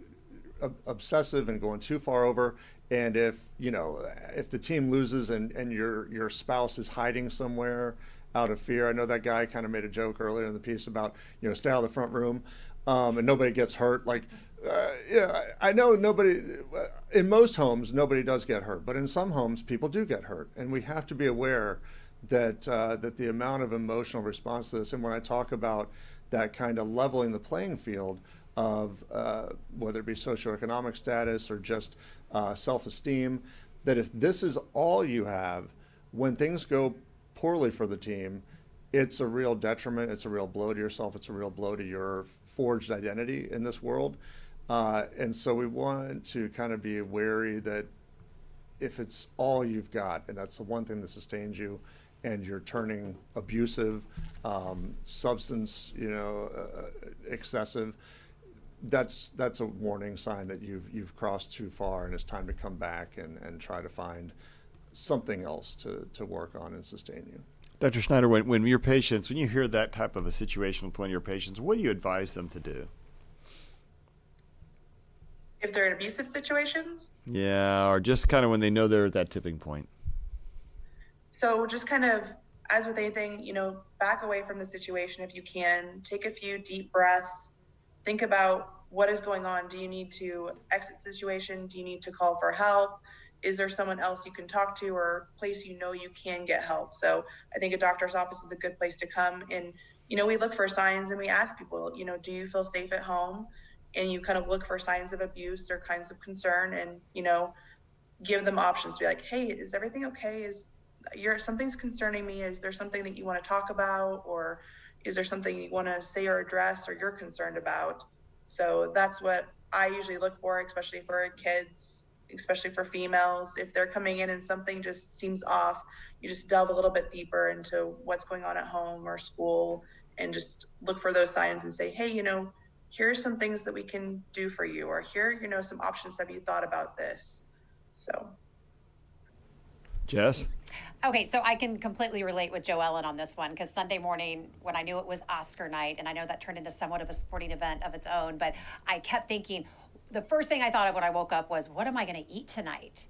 obsessive and going too far over, and if the team loses and your spouse is hiding somewhere out of fear. I know that guy kind of made a joke earlier in the piece about, stay out of the front room, and nobody gets hurt. Like, I know in most homes, nobody does get hurt, but in some homes, people do get hurt. And we have to be aware that the amount of emotional response to this, and when I talk about that kind of leveling the playing field of whether it be socioeconomic status or just self-esteem, that if this is all you have, when things go poorly for the team, it's a real detriment, it's a real blow to yourself, it's a real blow to your forged identity in this world. And so we want to kind of be wary that if it's all you've got, and that's the one thing that sustains you, and you're turning abusive, substance, excessive, that's a warning sign that you've crossed too far, and it's time to come back and try to find something else to work on and sustain you. Dr. Schneider, when your patients, when you hear that type of a situation with one of your patients, what do you advise them to do? If they're in abusive situations? Yeah, or just kind of when they know they're at that tipping point. So just kind of, as with anything, back away from the situation if you can. Take a few deep breaths. Think about what is going on. Do you need to exit the situation? Do you need to call for help? Is there someone else you can talk to or place you can get help? So I think a doctor's office is a good place to come. And, we look for signs and we ask people, do you feel safe at home? And you kind of look for signs of abuse or kinds of concern and, give them options to be like, hey, is everything okay? Something's concerning me. Is there something that you want to talk about? Or is there something you want to say or address or you're concerned about? So that's what I usually look for, especially for kids, especially for females. If they're coming in and something just seems off, you just delve a little bit deeper into what's going on at home or school and just look for those signs and say, hey, here's some things that we can do for you, or here, some options. Have you thought about this? So. Jess? Okay, so I can completely relate with Joellen on this one because Sunday morning when I knew it was Oscar night, and I know that turned into somewhat of a sporting event of its own, but I kept thinking, the first thing I thought of when I woke up was, what am I going to eat tonight?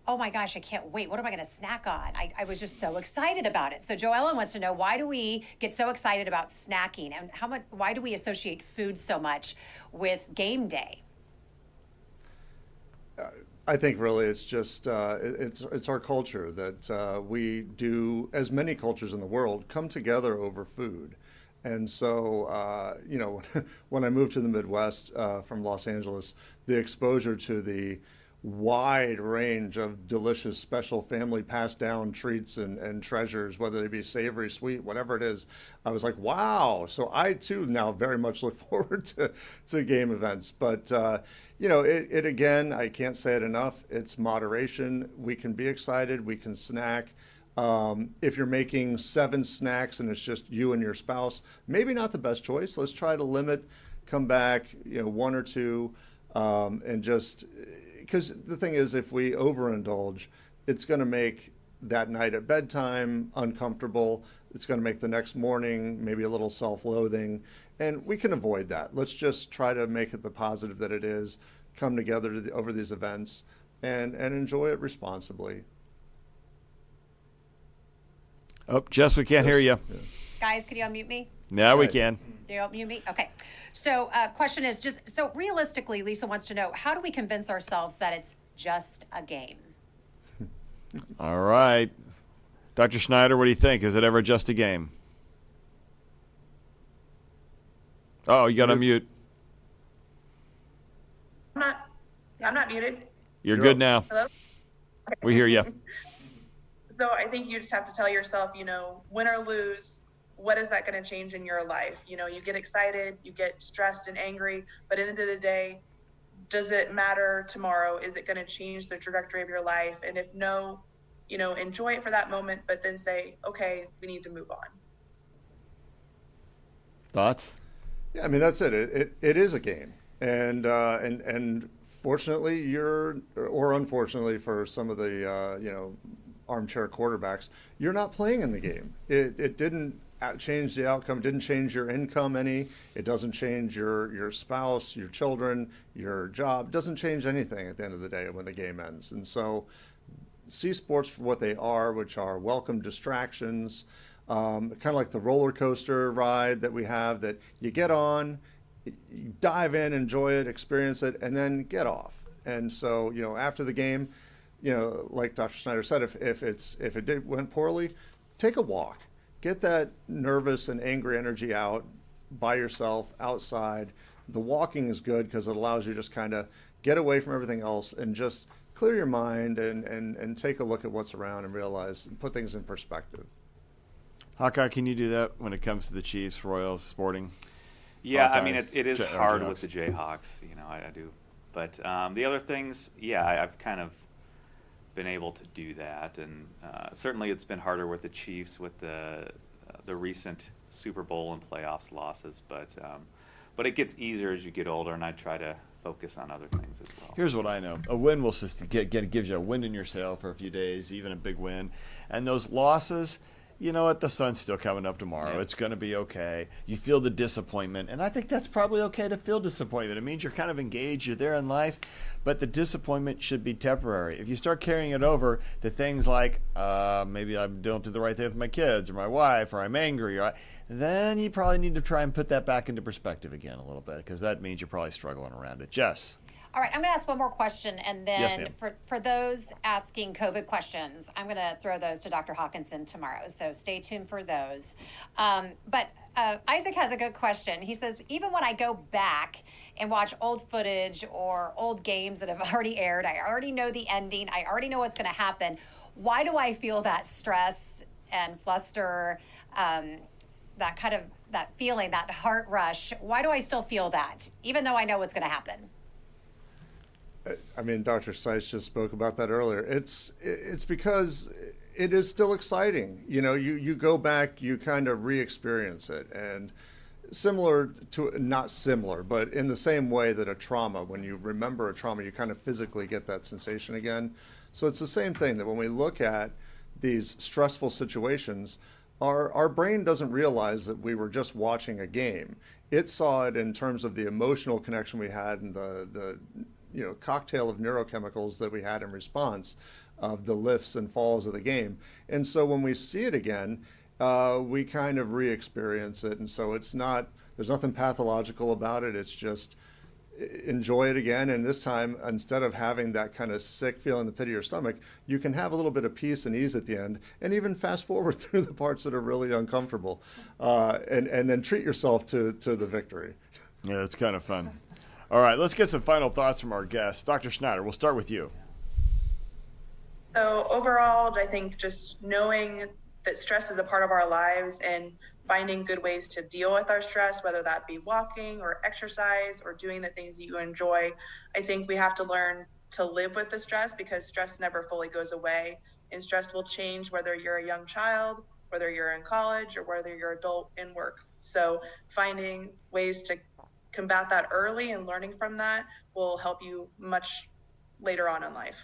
Oh my gosh, I can't wait. What am I going to snack on? I was just so excited about it. So Joellen wants to know, why do we get so excited about snacking, and why do we associate food so much with game day? I think really it's just it's our culture that we do, as many cultures in the world, come together over food. And so, when I moved to the Midwest from Los Angeles, the exposure to the wide range of delicious, special family passed down treats and treasures, whether they be savory, sweet, whatever it is, I was like, wow. So I too now very much look forward to game events. But, it again, I can't say it enough. It's moderation. We can be excited. We can snack. If you're making 7 snacks and it's just you and your spouse, maybe not the best choice. Let's try to limit, come back, 1 or 2, and just, because the thing is, if we overindulge, it's going to make that night at bedtime uncomfortable. It's going to make the next morning maybe a little self-loathing, and we can avoid that. Let's just try to make it the positive that it is, come together over these events, and enjoy it responsibly. Oh, Jess, we can't hear you. Yeah. Guys, can you unmute me? Now we can. Do you unmute me? Okay. So question is so realistically, Lisa wants to know, how do we convince ourselves that it's just a game? All right. Dr. Schneider, what do you think? Is it ever just a game? Oh, you got to mute. I'm not muted. You're good now. Hello? We hear you. So I think you just have to tell yourself, win or lose, what is that going to change in your life? You get excited, you get stressed and angry, but at the end of the day, does it matter tomorrow? Is it going to change the trajectory of your life? And if no, enjoy it for that moment, but then say, okay, we need to move on. Thoughts? Yeah, I mean, that's it. It is a game. And fortunately, or unfortunately for some of the, armchair quarterbacks, you're not playing in the game. It didn't change the outcome, didn't change your income any. It doesn't change your spouse, your children, your job. It doesn't change anything at the end of the day when the game ends. And so see sports for what they are, which are welcome distractions, kind of like the roller coaster ride that we have that you get on, you dive in, enjoy it, experience it, and then get off. And so, after the game, like Dr. Snyder said, if it went poorly, take a walk. Get that nervous and angry energy out by yourself outside. The walking is good because it allows you to just kind of get away from everything else and just clear your mind and take a look at what's around and realize and put things in perspective. Hawkeye, can you do that when it comes to the Chiefs, Royals, Sporting? Yeah, I Hawkeyes, mean, it is hard Jayhawks. with the Jayhawks. I do. But the other things, I've kind of been able to do that. And certainly it's been harder with the Chiefs with the recent Super Bowl and playoffs losses. But it gets easier as you get older, and I try to focus on other things as well. Here's what I know. A win will gives you a wind in your sail for a few days, even a big win. And those losses, you know what? The sun's still coming up tomorrow. Yeah. It's going to be okay. You feel the disappointment. And I think that's probably okay to feel disappointment. It means you're kind of engaged. You're there in life. But the disappointment should be temporary. If you start carrying it over to things like maybe I don't do the right thing with my kids or my wife, or I'm angry, then you probably need to try and put that back into perspective again a little bit, because that means you're probably struggling around it. Jess. All right, I'm going to ask one more question, and then Yes, ma'am. for those asking COVID questions, I'm going to throw those to Dr. Hawkinson tomorrow, so stay tuned for those. But Isaac has a good question. He says, even when I go back and watch old footage or old games that have already aired, I already know the ending, I already know what's going to happen. Why do I feel that stress and fluster, that feeling, that heart rush? Why do I still feel that, even though I know what's going to happen? I mean, Dr. Stites just spoke about that earlier. It's because it is still exciting. You go back, you kind of re-experience it, and not similar, but in the same way that a trauma, when you remember a trauma, you kind of physically get that sensation again. So it's the same thing, that when we look at these stressful situations, our brain doesn't realize that we were just watching a game. It saw it in terms of the emotional connection we had and the cocktail of neurochemicals that we had in response of the lifts and falls of the game. And so when we see it again, we kind of re-experience it. And so there's nothing pathological about it. It's just enjoy it again. And this time, instead of having that kind of sick feeling in the pit of your stomach, you can have a little bit of peace and ease at the end, and even fast forward through the parts that are really uncomfortable, and then treat yourself to the victory. Yeah, it's kind of fun. All right, let's get some final thoughts from our guests. Dr. Schneider, we'll start with you. So overall, I think just knowing that stress is a part of our lives and finding good ways to deal with our stress, whether that be walking or exercise or doing the things that you enjoy. I think we have to learn to live with the stress, because stress never fully goes away, and stress will change whether you're a young child, whether you're in college, or whether you're adult in work. So finding ways to combat that early and learning from that will help you much later on in life.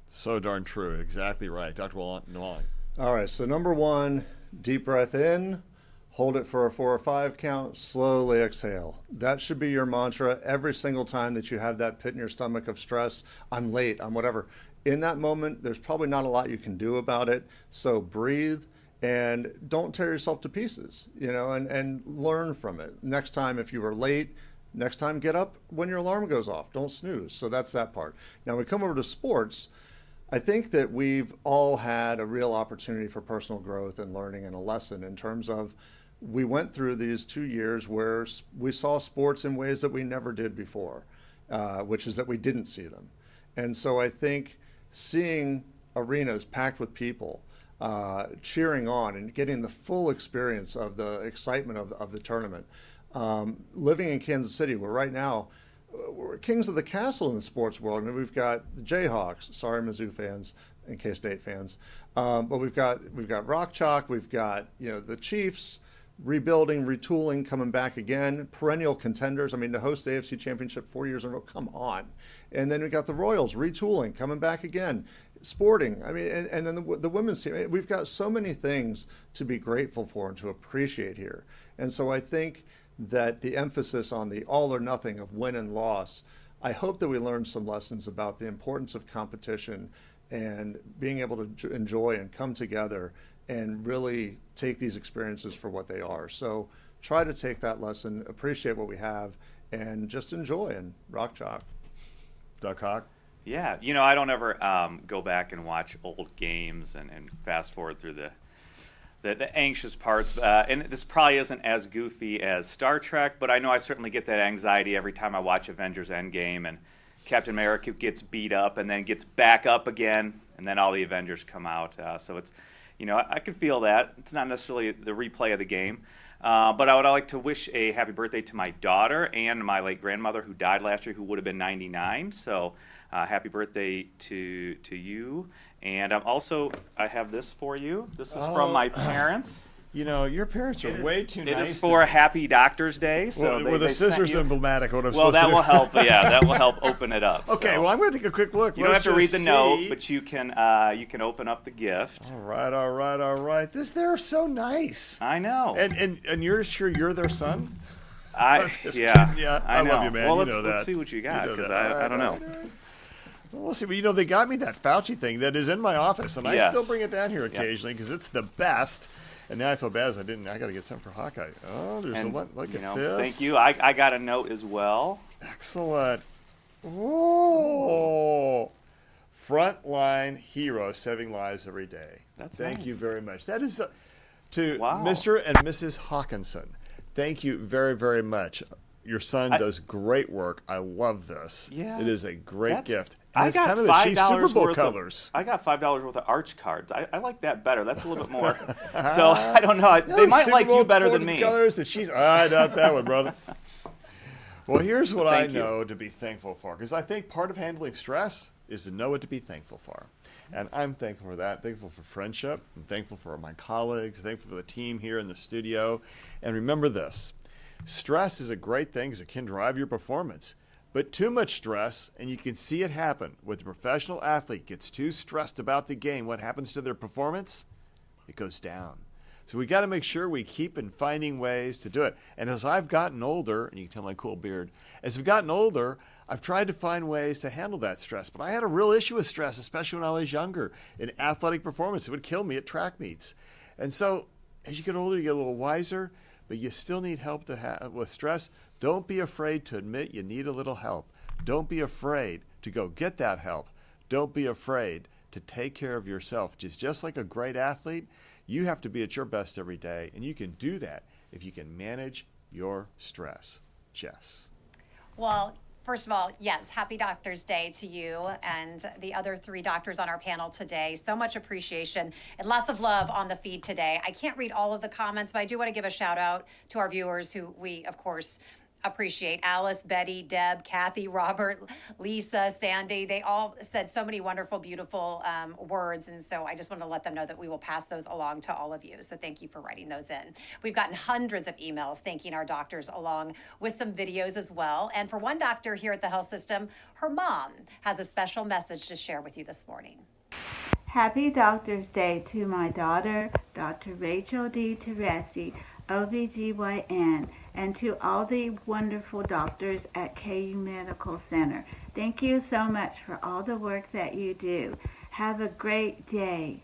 So darn true. Exactly right. Dr. Nawalanic. All right, so number one, deep breath in, hold it for a 4 or 5 count, slowly exhale. That should be your mantra every single time that you have that pit in your stomach of stress. I'm late, I'm whatever. In that moment, there's probably not a lot you can do about it. So breathe and don't tear yourself to pieces, and learn from it. Next time, if you were late, next time get up when your alarm goes off. Don't snooze. So that's that part. Now we come over to sports. I think that we've all had a real opportunity for personal growth and learning and a lesson in terms of we went through these 2 years where we saw sports in ways that we never did before, which is that we didn't see them. And so I think seeing arenas packed with people, cheering on and getting the full experience of the excitement of the tournament. Living in Kansas City, where right now we're kings of the castle in the sports world. I mean, we've got the Jayhawks, sorry Mizzou fans and K-State fans, but we've got Rock Chalk, we've got the Chiefs rebuilding, retooling, coming back again, perennial contenders. I mean, to host the AFC Championship 4 years in a row, come on. And then we got the Royals retooling, coming back again. Sporting, I mean, and then the women's team. We've got so many things to be grateful for and to appreciate here. And so I think that the emphasis on the all or nothing of win and loss, I hope that we learn some lessons about the importance of competition and being able to enjoy and come together and really take these experiences for what they are. So try to take that lesson, appreciate what we have, and just enjoy and rock chalk. Duck Hawk? Yeah, I don't ever go back and watch old games and fast forward through the anxious parts. And this probably isn't as goofy as Star Trek, but I know I certainly get that anxiety every time I watch Avengers Endgame and Captain America gets beat up and then gets back up again, and then all the Avengers come out. So it's, I can feel that. It's not necessarily the replay of the game. But I would like to wish a happy birthday to my daughter and my late grandmother who died last year, who would have been 99. So happy birthday to you. And I have this for you. This is from my parents. Your parents are way too nice. It is for Happy Doctor's Day. So the scissors emblematic? What I'm well, supposed to that do. will help. Yeah, that will help open it up. Okay, so. well, I'm going to take a quick look. You don't have to read the note, but you can open up the gift. All right. They're so nice. I know. And you're sure you're their son? I know. love you, man. Well, let's see what you got, because I don't know. Well, we'll see. But they got me that Fauci thing that is in my office, and I still bring it down here occasionally because it's the best. And now I feel bad as I didn't. I got to get something for Hawkeye. Oh, there's a lot. Look at this. Thank you. I got a note as well. Excellent. Oh, frontline hero, saving lives every day. Thank you very much. That is to Mr. and Mrs. Hawkinson. Thank you very, very much. Your son does great work. I love this. Yeah, it is a great gift. And it's kind of the Chiefs Super Bowl colors. I got $5 worth of Arch cards. I like that better. That's a little bit more. So I don't know. They might like you better than me. Colors, I doubt that one, brother. Well, here's what I know to be thankful for, because I think part of handling stress is to know what to be thankful for. And I'm thankful for that. I'm thankful for friendship. I'm thankful for my colleagues. I'm thankful for the team here in the studio. And remember this. Stress is a great thing because it can drive your performance. But too much stress, and you can see it happen when the professional athlete gets too stressed about the game, what happens to their performance? It goes down. So we got to make sure we keep finding ways to do it. And as I've gotten older, and you can tell my cool beard, as I've gotten older, I've tried to find ways to handle that stress. But I had a real issue with stress, especially when I was younger. In athletic performance, it would kill me at track meets. And so as you get older, you get a little wiser, but you still need help with stress. Don't be afraid to admit you need a little help. Don't be afraid to go get that help. Don't be afraid to take care of yourself. Just like a great athlete, you have to be at your best every day, and you can do that if you can manage your stress. Jess. Well, first of all, yes, happy Doctor's Day to you and the other 3 doctors on our panel today. So much appreciation and lots of love on the feed today. I can't read all of the comments, but I do want to give a shout out to our viewers who we, of course, appreciate. Alice, Betty, Deb, Kathy, Robert, Lisa, Sandy. They all said so many wonderful, beautiful words. And so I just want to let them know that we will pass those along to all of you. So thank you for writing those in. We've gotten hundreds of emails thanking our doctors, along with some videos as well. And for one doctor here at the health system, her mom has a special message to share with you this morning. Happy Doctor's Day to my daughter, Dr. Rachel D. Teresi, OBGYN, and to all the wonderful doctors at KU Medical Center. Thank you so much for all the work that you do. Have a great day.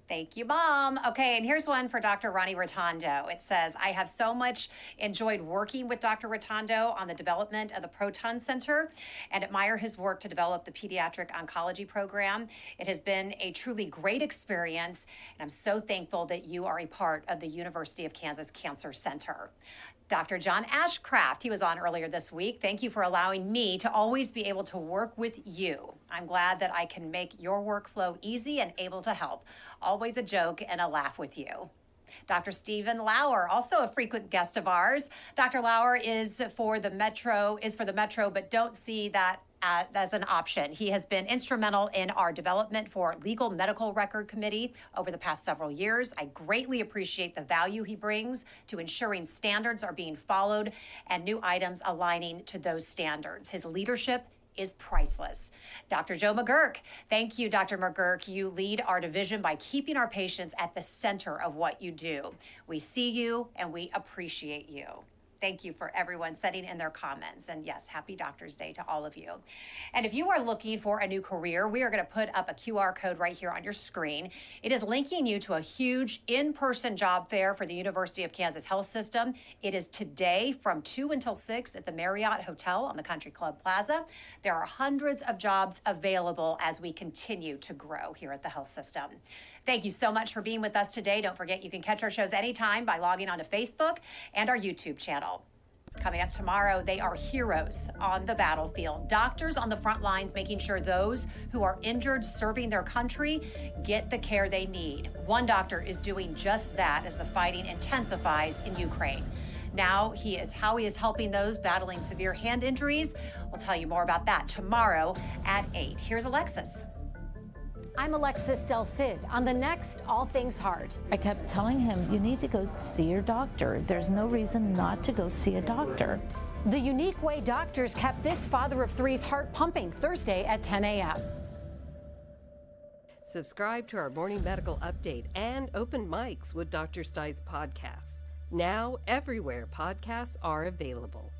Thank you, Mom. Okay, and here's one for Dr. Ronnie Rotondo. It says, I have so much enjoyed working with Dr. Rotondo on the development of the Proton Center and admire his work to develop the pediatric oncology program. It has been a truly great experience, and I'm so thankful that you are a part of the University of Kansas Cancer Center. Dr. John Ashcraft, he was on earlier this week. Thank you for allowing me to always be able to work with you. I'm glad that I can make your workflow easy and able to help. Always a joke and a laugh with you. Dr. Stephen Lauer, also a frequent guest of ours. Dr. Lauer is for the Metro, but don't see that as an option. He has been instrumental in our development for Legal Medical Record Committee over the past several years. I greatly appreciate the value he brings to ensuring standards are being followed and new items aligning to those standards. His leadership is priceless. Dr. Joe McGurk, thank you, Dr. McGurk. You lead our division by keeping our patients at the center of what you do. We see you and we appreciate you. Thank you for everyone sending in their comments. And yes, happy Doctor's Day to all of you. And if you are looking for a new career, we are going to put up a QR code right here on your screen. It is linking you to a huge in-person job fair for the University of Kansas Health System. It is today from 2 until 6 at the Marriott Hotel on the Country Club Plaza. There are hundreds of jobs available as we continue to grow here at the health system. Thank you so much for being with us today. Don't forget, you can catch our shows anytime by logging on to Facebook and our YouTube channel. Coming up tomorrow, they are heroes on the battlefield. Doctors on the front lines making sure those who are injured serving their country get the care they need. One doctor is doing just that as the fighting intensifies in Ukraine. Now how he is helping those battling severe hand injuries. We'll tell you more about that tomorrow at 8. Here's Alexis. I'm Alexis Del Cid on the next All Things Heart. I kept telling him, you need to go see your doctor. There's no reason not to go see a doctor. The unique way doctors kept this father of three's heart pumping Thursday at 10 a.m. Subscribe to our morning medical update and open mics with Dr. Stites podcasts. Now, everywhere podcasts are available.